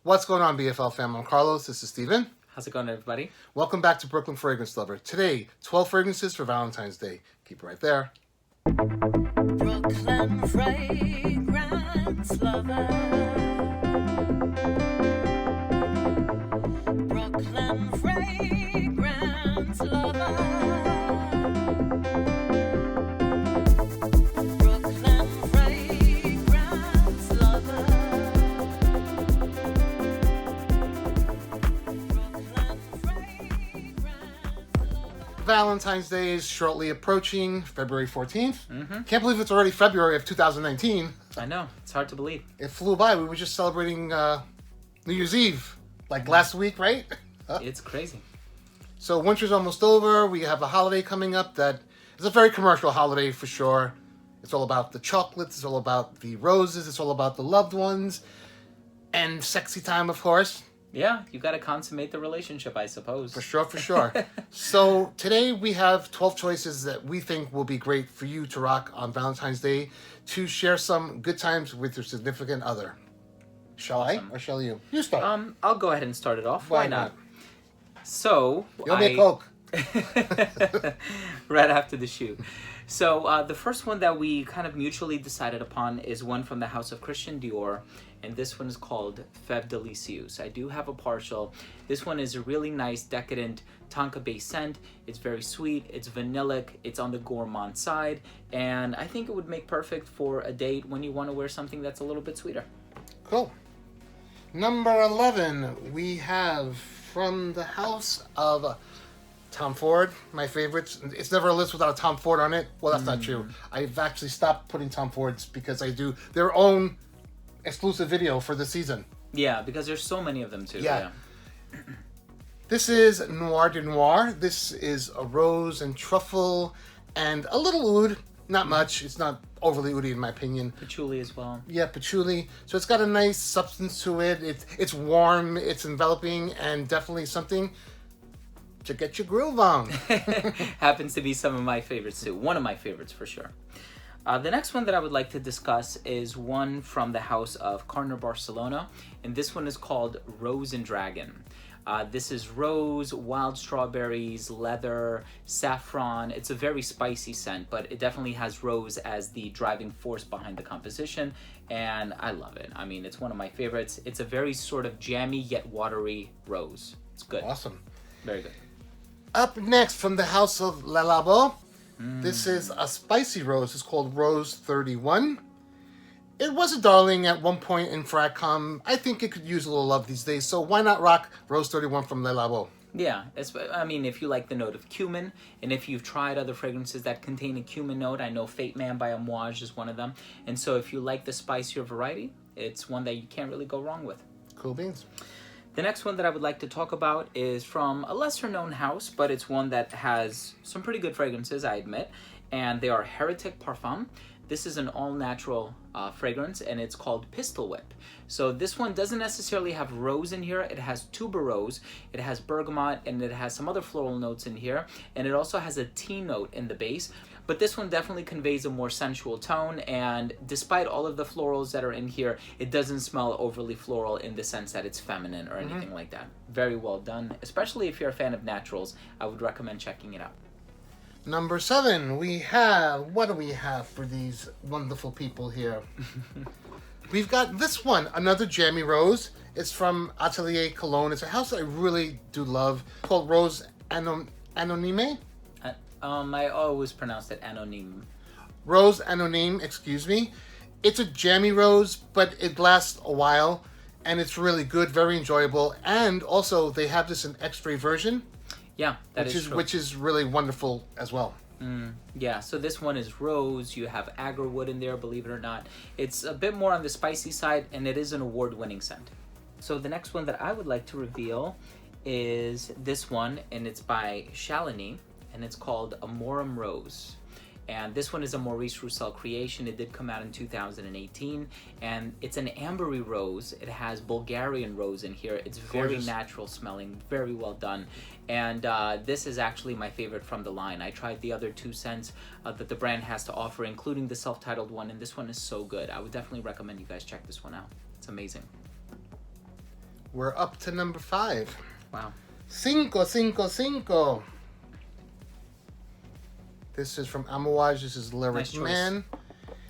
What's going on, BFL fam? I'm Carlos. This is Steven. How's it going, everybody? Welcome back to Brooklyn Fragrance Lover. Today, 12 fragrances for Valentine's Day. Keep it right there. Brooklyn Fragrance Lover. Brooklyn Fragrance Lover. Valentine's Day is shortly approaching, February 14th. Can't believe it's already February of 2019. I know, it's hard to believe. It flew by. We were just celebrating New Year's Eve, like last week, right? It's crazy. So winter's almost over. We have a holiday coming up that is a very commercial holiday for sure. It's all about the chocolates. It's all about the roses. It's all about the loved ones. And sexy time, of course. Yeah, you got to consummate the relationship, I suppose. For sure, for sure. So today we have 12 choices that we think will be great for you to rock on Valentine's Day to share some good times with your significant other. Shall Awesome. I or shall you? You start. I'll go ahead and start it off. Why Why not? not? So, You'll be a Coke. right after the shoot. So the first one that we kind of mutually decided upon is one from the house of Christian Dior, and this one is called Feve Delicieuse. I do have a partial. This one is a really nice, decadent tonka base scent. It's very sweet, it's vanillic, it's on the gourmand side, and I think it would make perfect for a date when you want to wear something that's a little bit sweeter. Cool. Number 11, we have from the house of Tom Ford, my favorites. It's never a list without a Tom Ford on it. Well, that's not true. I've actually stopped putting Tom Fords because I do their own exclusive video for the season. Yeah, because there's so many of them too. Yeah. This is Noir de Noir. This is a rose and truffle and a little oud. Not much. It's not overly oudy in my opinion. Patchouli as well. Yeah, patchouli. So it's got a nice substance to it. It's warm, it's enveloping, and definitely something to get your groove on. Happens to be some of my favorites too. One of my favorites for sure. The next one that I would like to discuss is one from the house of Carner, Barcelona, and this one is called Rose and Dragon. This is rose, wild strawberries, leather, saffron. It's a very spicy scent, but it definitely has rose as the driving force behind the composition, and I love it. I mean, it's one of my favorites. It's a very sort of jammy yet watery rose. It's good. Awesome. Very good. Up next from the house of Labo, this is a spicy rose. It's called Rose 31. It was a darling at one point in Fragcom. I think it could use a little love these days, so why not rock Rose 31 from Labo? Yeah, I mean, if you like the note of cumin, and if you've tried other fragrances that contain a cumin note, I know Fate Man by Amouage is one of them. And so if you like the spicier variety, it's one that you can't really go wrong with. Cool beans. The next one that I would like to talk about is from a lesser known house, but it's one that has some pretty good fragrances, I admit, and they are Heretic Parfums. This is an all-natural fragrance, and it's called Pistil Whip. So this one doesn't necessarily have rose in here. It has tuberose, it has bergamot, and it has some other floral notes in here, and it also has a tea note in the base. But this one definitely conveys a more sensual tone, and despite all of the florals that are in here, it doesn't smell overly floral in the sense that it's feminine or anything like that. Very well done, especially if you're a fan of naturals. I would recommend checking it out. Number 7, we have, what do we have for these wonderful people here? We've got this one, another jammy rose. It's from Atelier, Cologne. It's a house that I really do love, called Rose Anonyme. I always pronounce it Anonyme. Rose Anonyme, excuse me. It's a jammy rose, but it lasts a while, and it's really good, very enjoyable. And also, they have this in X-ray version. Yeah, which is really wonderful as well. Yeah, so this one is rose. You have agarwood in there, believe it or not. It's a bit more on the spicy side, and it is an award-winning scent. So the next one that I would like to reveal is this one, and it's by Shalini, and it's called Amorem Rose. And this one is a Maurice Roussel creation. It did come out in 2018, and it's an ambery rose. It has Bulgarian rose in here. It's very Gorgeous. natural smelling, very well done. And this is actually my favorite from the line. I tried the other two scents that the brand has to offer, including the self-titled one, and this one is so good. I would definitely recommend you guys check this one out. It's amazing. We're up to number 5. Wow. Cinco, cinco, cinco. This is from Amouage. This is Lyric Nice choice. Man.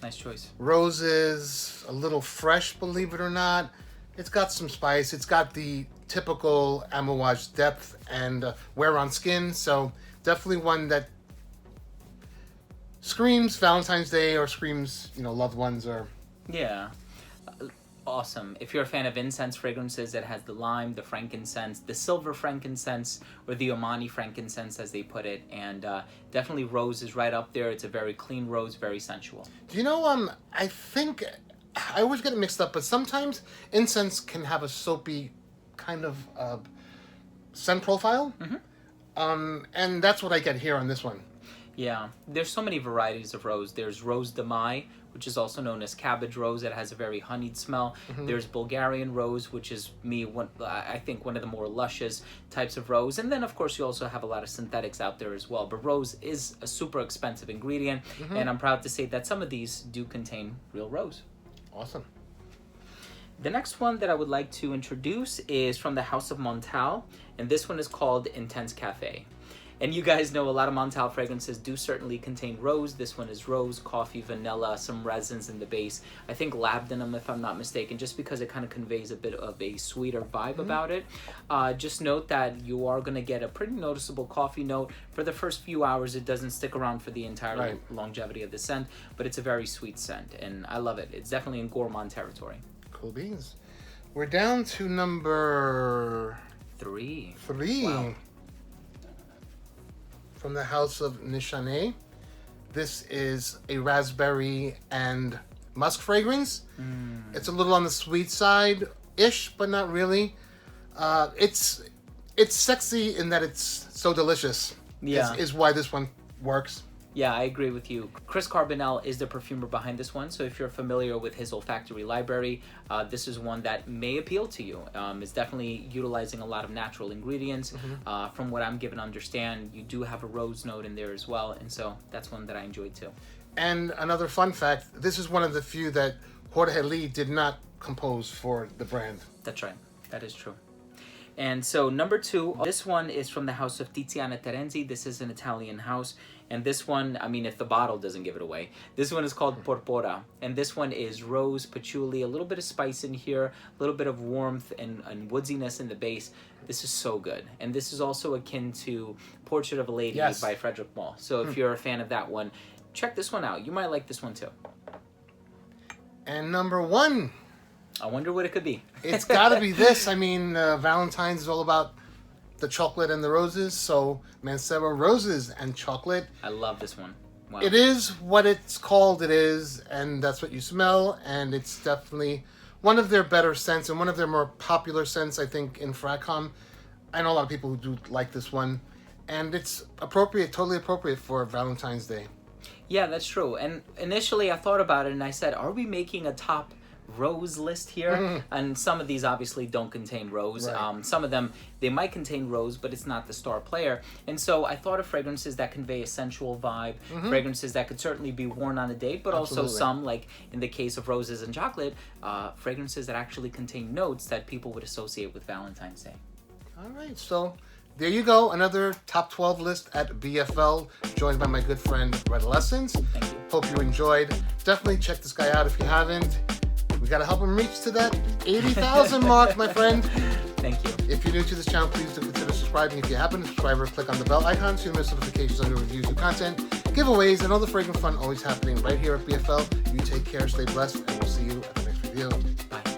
Nice choice. Roses, a little fresh, believe it or not. It's got some spice. It's got the typical Amouage depth and wear on skin. So definitely one that screams Valentine's Day or screams, loved ones or... Yeah. Awesome. If you're a fan of incense fragrances, it has the lime, the frankincense, the silver frankincense, or the Omani frankincense, as they put it. And definitely rose is right up there. It's a very clean rose, very sensual. Do you know, I think... I always get it mixed up, but sometimes incense can have a soapy kind of scent profile. And that's what I get here on this one. Yeah, there's so many varieties of rose. There's Rose de Mai, which is also known as cabbage rose. It has a very honeyed smell. There's Bulgarian rose, which is I think one of the more luscious types of rose. And then, of course, you also have a lot of synthetics out there as well. But rose is a super expensive ingredient, and I'm proud to say that some of these do contain real rose. Awesome. The next one that I would like to introduce is from the House of Montale, and this one is called Intense Cafe. And you guys know a lot of Montale fragrances do certainly contain rose. This one is rose, coffee, vanilla, some resins in the base. I think labdanum, if I'm not mistaken, just because it kind of conveys a bit of a sweeter vibe about it. Just note that you are going to get a pretty noticeable coffee note. For the first few hours, it doesn't stick around for the entire longevity of the scent, but it's a very sweet scent, and I love it. It's definitely in gourmand territory. Cool beans. We're down to number 3. Wow. From the House of Nishane. This is a raspberry and musk fragrance. It's a little on the sweet side-ish, but not really. It's sexy in that it's so delicious. Yeah. Is why this one works. Yeah, I agree with you. Chris Carbonell is the perfumer behind this one, so if you're familiar with his olfactory library, this is one that may appeal to you. It's definitely utilizing a lot of natural ingredients. From what I'm given to understand, you do have a rose note in there as well, and so that's one that I enjoyed too. And another fun fact, this is one of the few that Jorge Lee did not compose for the brand. That's right. That is true. And so number 2, this one is from the house of Tiziana Terenzi. This is an Italian house. And this one, I mean, if the bottle doesn't give it away, this one is called Popora. And this one is rose, patchouli, a little bit of spice in here, a little bit of warmth and woodsiness in the base. This is so good. And this is also akin to Portrait of a Lady by Frederick Malle. So if you're a fan of that one, check this one out. You might like this one too. And number 1. I wonder what it could be. It's got to be this. I mean, Valentine's is all about the chocolate and the roses, so Mancera roses and chocolate. I love this one. Wow. It is what it's called it is, and that's what you smell, and it's definitely one of their better scents and one of their more popular scents, I think, in Fracom. I know a lot of people who do like this one, and it's appropriate, totally appropriate for Valentine's Day. Yeah, that's true. And initially I thought about it and I said, are we making a top rose list here? And some of these obviously don't contain rose. Some of them, they might contain rose, but it's not the star player. And so I thought of fragrances that convey a sensual vibe, fragrances that could certainly be worn on a date, but also some, like in the case of roses and chocolate, fragrances that actually contain notes that people would associate with Valentine's Day. All right, so there you go. Another top 12 list at BFL, joined by my good friend Redolessence. Thank you. Hope you enjoyed. Definitely check this guy out if you haven't. We got to help him reach to that 80,000 mark, my friend. Thank you. If you're new to this channel, please do consider subscribing. If you happen to subscribe, click on the bell icon so you miss notifications on new reviews, new content, giveaways, and all the fragrant fun always happening right here at BFL. You take care, stay blessed, and we'll see you at the next review. Bye.